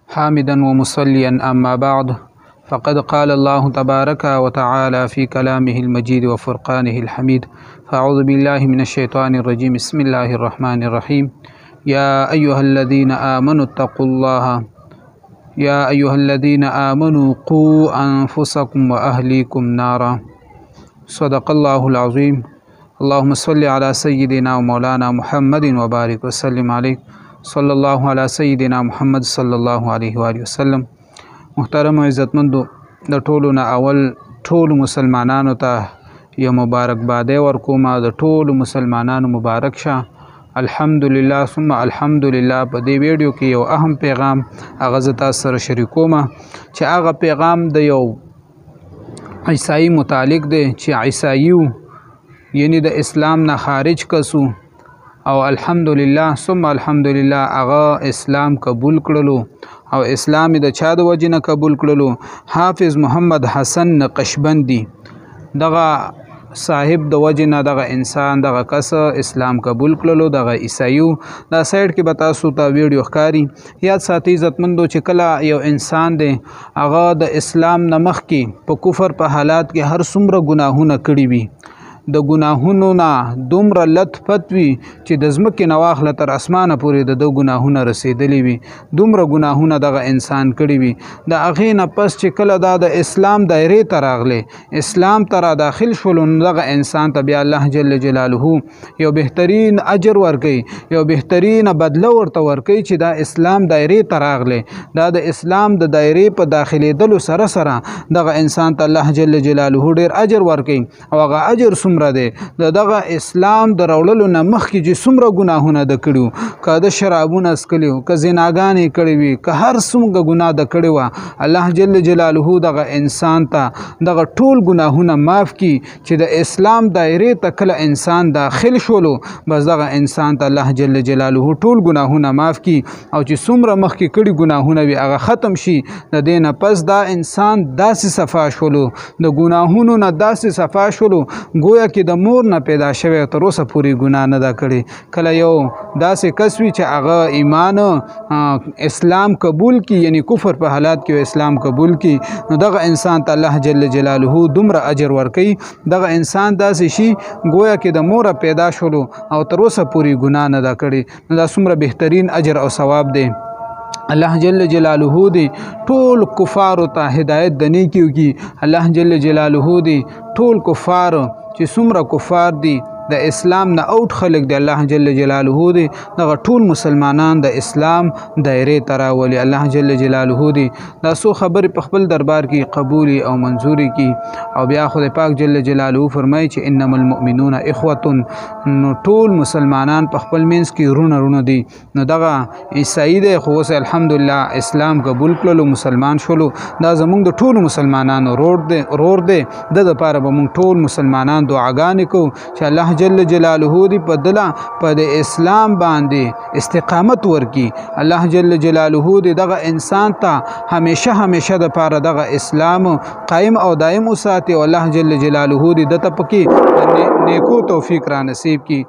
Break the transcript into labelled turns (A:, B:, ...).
A: حامدا ومصليا أما بعد فقد قال الله تبارك وتعالى في كلامه المجيد وفرقانه الحميد فأعوذ بالله من الشيطان الرجيم بسم الله الرحمن الرحيم يا أيها الذين آمنوا اتقوا الله يا أيها الذين آمنوا قوا أنفسكم وأهليكم نارا صدق الله العظيم اللهم صل على سيدنا ومولانا محمد وبارك وسلم عليه صلی الله علی سیدنا محمد صلی الله علیه و آله وسلم. محترم و عزتمندو، د ټولو نه اول ټولو مسلمانانو ته یو مبارکبادي ورکوم. د ټولو مسلمانانو مبارک شه. الحمدلله ثم الحمدلله. په دې ویډیو کې یو اهم پیغام هغه زه تاسو سره شریکوم چې هغه پیغام د یو عیسائی متعلق دی چې عیسایو یعنی د اسلام نه خارج کسو او الحمدلله ثم الحمدلله هغه اسلام قبول کړلو. او اسلام د چا د وجې نه قبول کړلو؟ حافظ محمد حسن نقشبندي دغه صاحب د وجې نه دغه انسان دغه کس اسلام قبول کړلو. دغه عیسایو دا سایډ کې به تاسو ته ویډیو ښکاري. یاد ساتئ عزتمندو چې کله یو انسان دی هغه د اسلام نه مخکې په کفر په حالات کې هر څومره ګناهونه کړي وي، د ګناهونو نه دومره لت پت وي چې د ځمکې نه واخله تر اسمانه پورې د ګناهونه رسېدلی وي، دومره ګناهونه دغه انسان کړي وي. د هغې نه پس چې کله دا د اسلام دایرې ته راغلی، اسلام ته را داخل شولو، نو دغه انسان ته بیا الله جل جلاله یو بهترین اجر ورکوي، یو بهترینه بدله ورته ورکوي چې دا اسلام دایرې ته راغلی. دا د اسلام د دایرې په داخلېدلو سره سره دغه انسان ته الله جل جلاله ډېر اجر ورکوي. او هغه اجر دی دغه اسلام د راوړلو نه مخکې چې څومره ګناهونه د کړي، که د شرابونه څکلي وو، که زناګانې کړې وي، که هر څومره ګناه د کړې وه، الله جل جلاله دغه انسان ته دغه ټول ګناهونه معاف کړي. چې د اسلام دایرې ته کله انسان داخل شولو، بس دغه انسان ته الله جل جلاله ټول ګناهونه معاف کړي، او چې څومره مخکې کړي ګناهونه وي هغه ختم شي. د دې نه پس دا انسان داسې صفا شولو، د ګناهونو نه داسې صفا شولو گویا کې د مور نه پیدا شوی تر اوسه پورې ګناه نه ده کړې. کله یو داسې کس وي چې هغه ایمان اسلام قبول کړي، یعنی کفر په حالات کې اسلام قبول کړي، نو دغه انسان ته الله جل جلاله دومره اجر ورکوي. دغه انسان داسې شي گویا کې د موره پیدا شولو او تر اوسه پورې ګناه نه ده کړې. نو دا څومره بهترین اجر او ثواب دی. الله جل جلاله دی ټول کفارو ته هدایت د نیکیو کی. الله جل جلاله دی ټول کفار چې څومره کفار دي د اسلام نه اوټ خلق دی، الله جل جلاله دی دغه ټول مسلمانان د اسلام دایرې ته راولي. الله جل جلاله دی دا څو خبرې په خپل دربار کې قبولي او منظوري کی. او بیا خدای پاک جل جلاله فرمایي چې انما المؤمنون اخوة، نو ټول مسلمانان په خپل منځ کې رونه دي. نو دغه عیسائی دی خو اوس الحمدلله اسلام قبول کړلو، مسلمان شولو. دا زمونږ د ټولو مسلمانانو رور دی. د لپاره به مونږ ټول مسلمانان دعاګانې کوو چې الله جل جلاله دی په دله په د اسلام باندې استقامت ورکی. الله جل جلاله دی دغه انسان ته همیشه د پاره دغه اسلام قائم او دائم وساتي. او الله جل جلاله دی دته پکې نیکو توفیق را نصیب کی.